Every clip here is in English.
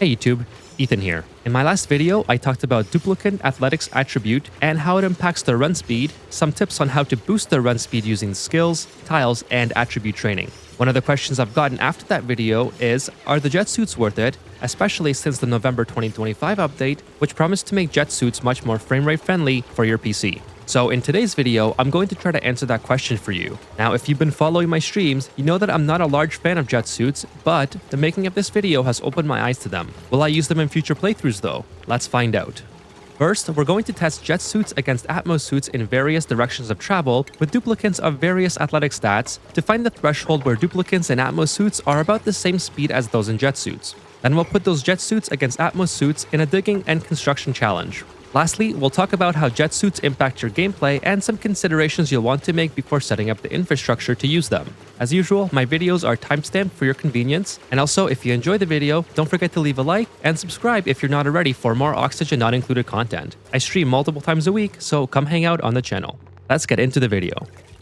Hey YouTube, Ethan here. In my last video, I talked about duplicant athletics attribute and how it impacts their run speed, some tips on how to boost their run speed using skills, tiles, and attribute training. One of the questions I've gotten after that video is, are the jet suits worth it, especially since the November 2025 update, which promised to make jet suits much more frame rate friendly for your PC. So in today's video, I'm going to try to answer that question for you. Now, if you've been following my streams, you know that I'm not a large fan of jet suits, but the making of this video has opened my eyes to them. Will I use them in future playthroughs though? Let's find out. First, we're going to test jet suits against Atmo suits in various directions of travel with duplicants of various athletic stats to find the threshold where duplicants in Atmo suits are about the same speed as those in jet suits. Then we'll put those jet suits against Atmo suits in a digging and construction challenge. Lastly, we'll talk about how jet suits impact your gameplay and some considerations you'll want to make before setting up the infrastructure to use them. As usual, my videos are timestamped for your convenience, and also if you enjoy the video, don't forget to leave a like and subscribe if you're not already for more Oxygen Not Included content. I stream multiple times a week, so come hang out on the channel. Let's get into the video.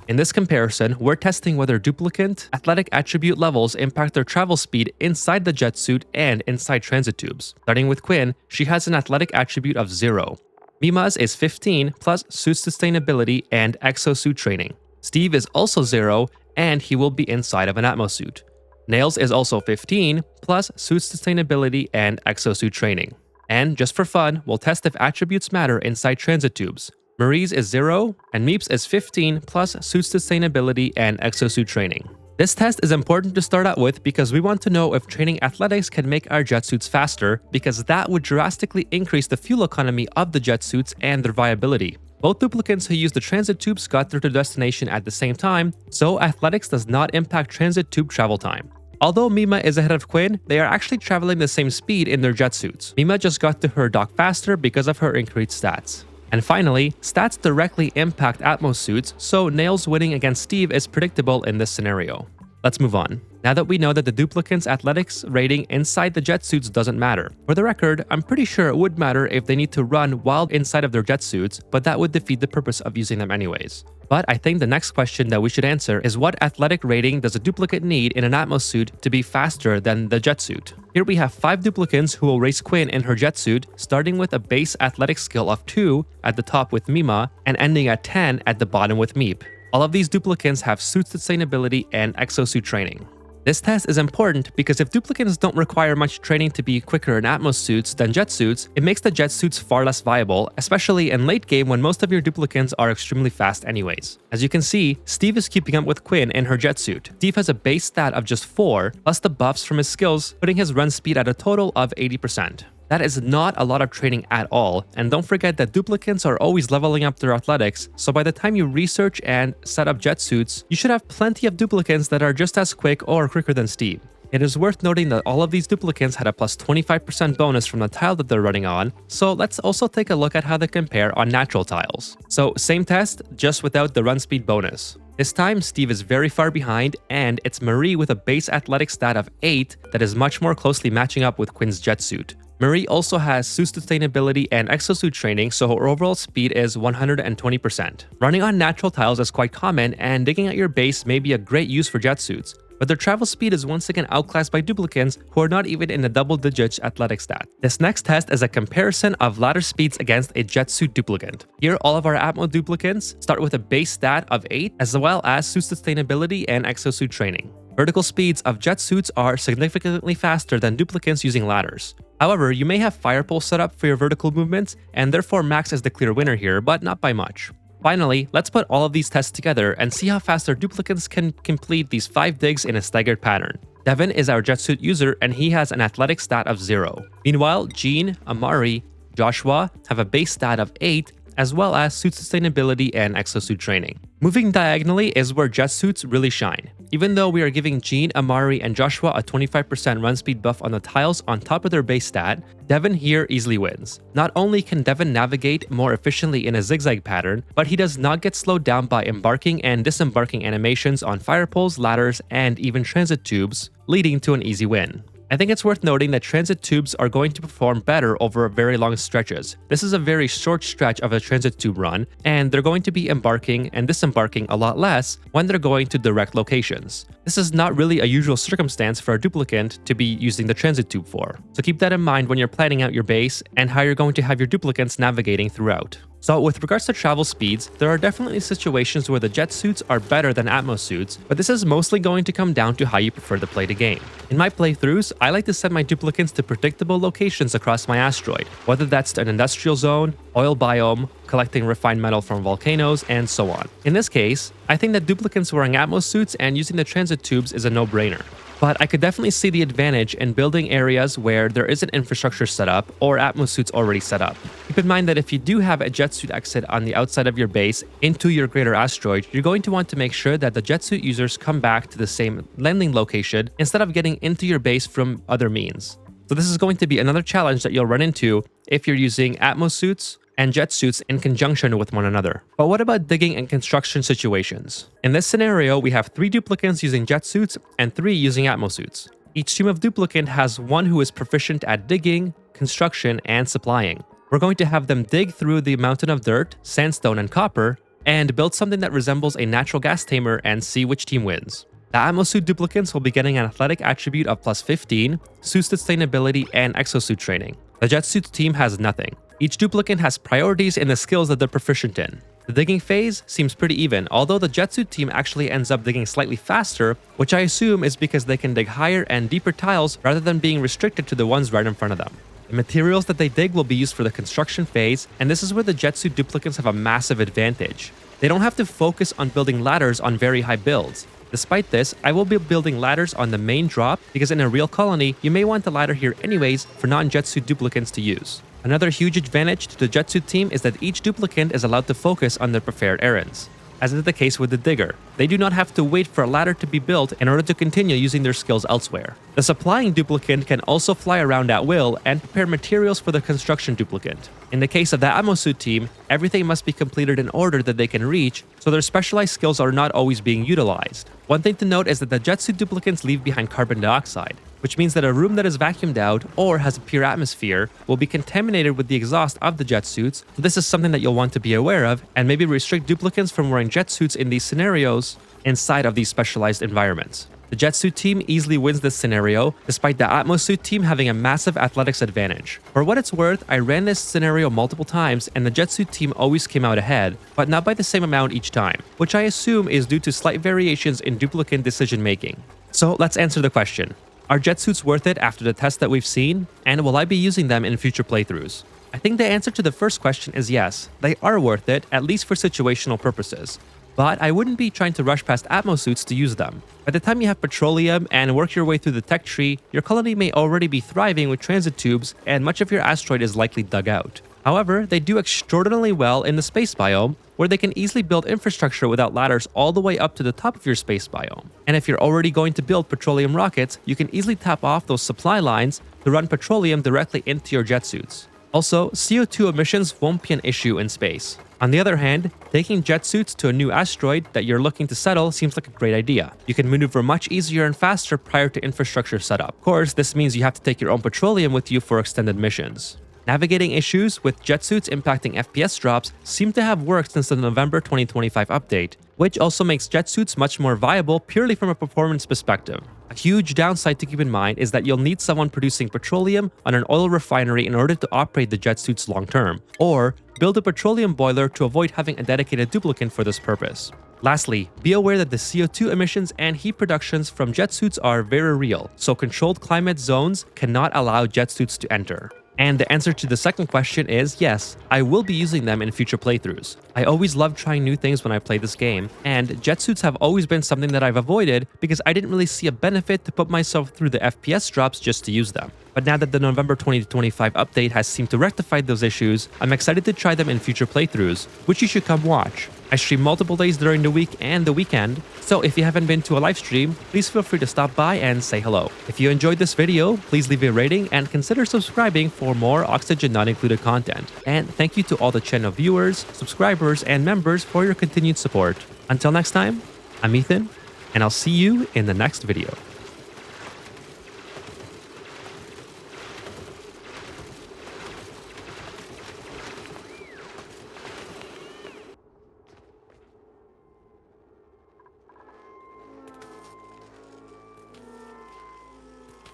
In this comparison, we're testing whether duplicant athletic attribute levels impact their travel speed inside the jet suit and inside transit tubes. Starting with Quinn, she has an athletic attribute of 0. Mima's is 15 plus suit sustainability and exosuit training. Steve is also 0 and he will be inside of an Atmo suit. Nails is also 15 plus suit sustainability and exosuit training. And just for fun, we'll test if attributes matter inside transit tubes. Marie's is 0 and Meep's is 15 plus suit sustainability and exosuit training. This test is important to start out with because we want to know if training athletics can make our jet suits faster, because that would drastically increase the fuel economy of the jet suits and their viability. Both duplicants who use the transit tubes got to their destination at the same time, so athletics does not impact transit tube travel time. Although Mima is ahead of Quinn, they are actually traveling the same speed in their jet suits. Mima just got to her dock faster because of her increased stats. And finally, stats directly impact Atmo suits, so Nails winning against Steve is predictable in this scenario. Let's move on. Now that we know that the duplicant's athletics rating inside the jet suits doesn't matter. For the record, I'm pretty sure it would matter if they need to run while inside of their jet suits, but that would defeat the purpose of using them anyways. But I think the next question that we should answer is, what athletic rating does a duplicant need in an Atmo suit to be faster than the jet suit? Here we have 5 duplicants who will race Quinn in her jet suit, starting with a base athletic skill of 2 at the top with Mima and ending at 10 at the bottom with Meep. All of these duplicants have suit sustainability and exosuit training. This test is important because if duplicants don't require much training to be quicker in Atmos suits than jet suits, it makes the jet suits far less viable, especially in late game when most of your duplicants are extremely fast anyways. As you can see, Steve is keeping up with Quinn in her jet suit. Steve has a base stat of just 4, plus the buffs from his skills, putting his run speed at a total of 80%. That is not a lot of training at all, and don't forget that duplicants are always leveling up their athletics, so by the time you research and set up jet suits, you should have plenty of duplicants that are just as quick or quicker than Steve. It is worth noting that all of these duplicants had a plus 25% bonus from the tile that they're running on, so let's also take a look at how they compare on natural tiles. So same test, just without the run speed bonus. This time, Steve is very far behind, and it's Marie with a base athletic stat of 8 that is much more closely matching up with Quinn's jet suit. Marie also has suit sustainability and exosuit training, so her overall speed is 120%. Running on natural tiles is quite common, and digging at your base may be a great use for jet suits, but their travel speed is once again outclassed by duplicants who are not even in the double digits athletic stat. This next test is a comparison of ladder speeds against a jet suit duplicant. Here, all of our Atmo duplicants start with a base stat of 8, as well as suit sustainability and exosuit training. Vertical speeds of jet suits are significantly faster than duplicants using ladders. However, you may have fire pole set up for your vertical movements, and therefore Max is the clear winner here, but not by much. Finally, let's put all of these tests together and see how fast our duplicants can complete these 5 digs in a staggered pattern. Devin is our jet suit user, and he has an athletic stat of 0. Meanwhile, Jean, Amari, Joshua have a base stat of 8, as well as suit sustainability and exosuit training. Moving diagonally is where jet suits really shine. Even though we are giving Jean, Amari, and Joshua a 25% run speed buff on the tiles on top of their base stat, Devin here easily wins. Not only can Devin navigate more efficiently in a zigzag pattern, but he does not get slowed down by embarking and disembarking animations on fire poles, ladders, and even transit tubes, leading to an easy win. I think it's worth noting that transit tubes are going to perform better over very long stretches. This is a very short stretch of a transit tube run, and they're going to be embarking and disembarking a lot less when they're going to direct locations. This is not really a usual circumstance for a duplicant to be using the transit tube for. So keep that in mind when you're planning out your base and how you're going to have your duplicants navigating throughout. So with regards to travel speeds, there are definitely situations where the jet suits are better than Atmo suits, but this is mostly going to come down to how you prefer to play the game. In my playthroughs, I like to send my duplicants to predictable locations across my asteroid, whether that's an industrial zone, oil biome, collecting refined metal from volcanoes, and so on. In this case, I think that duplicants wearing Atmo suits and using the transit tubes is a no-brainer. But I could definitely see the advantage in building areas where there isn't infrastructure set up or Atmo suits already set up. Keep in mind that if you do have a jet suit exit on the outside of your base into your greater asteroid, you're going to want to make sure that the jet suit users come back to the same landing location instead of getting into your base from other means. So this is going to be another challenge that you'll run into if you're using Atmo suits and jet suits in conjunction with one another. But what about digging and construction situations? In this scenario, we have 3 duplicants using jet suits and 3 using Atmo suits. Each team of duplicant has one who is proficient at digging, construction, and supplying. We're going to have them dig through the mountain of dirt, sandstone, and copper, and build something that resembles a natural gas tamer and see which team wins. The Atmo suit duplicants will be getting an athletic attribute of +15, suit sustainability, and exosuit training. The jet suit team has nothing. Each duplicant has priorities in the skills that they're proficient in. The digging phase seems pretty even, although the jet suit team actually ends up digging slightly faster, which I assume is because they can dig higher and deeper tiles rather than being restricted to the ones right in front of them. The materials that they dig will be used for the construction phase, and this is where the jet suit duplicants have a massive advantage. They don't have to focus on building ladders on very high builds. Despite this, I will be building ladders on the main drop because in a real colony, you may want the ladder here anyways for non-jet suit duplicants to use. Another huge advantage to the jet suit team is that each duplicant is allowed to focus on their preferred errands. As is the case with the digger, they do not have to wait for a ladder to be built in order to continue using their skills elsewhere. The supplying duplicant can also fly around at will and prepare materials for the construction duplicant. In the case of the Atmo suit team, everything must be completed in order that they can reach, so their specialized skills are not always being utilized. One thing to note is that the jet suit duplicants leave behind carbon dioxide, which means that a room that is vacuumed out or has a pure atmosphere will be contaminated with the exhaust of the jet suits, so this is something that you'll want to be aware of and maybe restrict duplicants from wearing jet suits in these scenarios inside of these specialized environments. The jet suit team easily wins this scenario, despite the Atmo suit team having a massive athletics advantage. For what it's worth, I ran this scenario multiple times and the jet suit team always came out ahead, but not by the same amount each time, which I assume is due to slight variations in duplicant decision making. So let's answer the question. Are jet suits worth it after the test that we've seen? And will I be using them in future playthroughs? I think the answer to the first question is yes, they are worth it, at least for situational purposes. But I wouldn't be trying to rush past Atmo suits to use them. By the time you have petroleum and work your way through the tech tree, your colony may already be thriving with transit tubes and much of your asteroid is likely dug out. However, they do extraordinarily well in the space biome, where they can easily build infrastructure without ladders all the way up to the top of your space biome. And if you're already going to build petroleum rockets, you can easily tap off those supply lines to run petroleum directly into your jet suits. Also, CO2 emissions won't be an issue in space. On the other hand, taking jet suits to a new asteroid that you're looking to settle seems like a great idea. You can maneuver much easier and faster prior to infrastructure setup. Of course, this means you have to take your own petroleum with you for extended missions. Navigating issues with jet suits impacting FPS drops seem to have worked since the November 2025 update, which also makes jet suits much more viable purely from a performance perspective. A huge downside to keep in mind is that you'll need someone producing petroleum on an oil refinery in order to operate the jet suits long term, or build a petroleum boiler to avoid having a dedicated duplicant for this purpose. Lastly, be aware that the CO2 emissions and heat productions from jet suits are very real, so controlled climate zones cannot allow jet suits to enter. And the answer to the second question is yes, I will be using them in future playthroughs. I always love trying new things when I play this game, and jet suits have always been something that I've avoided because I didn't really see a benefit to put myself through the FPS drops just to use them. But now that the November 2025 update has seemed to rectify those issues, I'm excited to try them in future playthroughs, which you should come watch. I stream multiple days during the week and the weekend, so if you haven't been to a live stream, please feel free to stop by and say hello. If you enjoyed this video, please leave a rating and consider subscribing for more Oxygen Not Included content. And thank you to all the channel viewers, subscribers, and members for your continued support. Until next time, I'm Ethan, and I'll see you in the next video.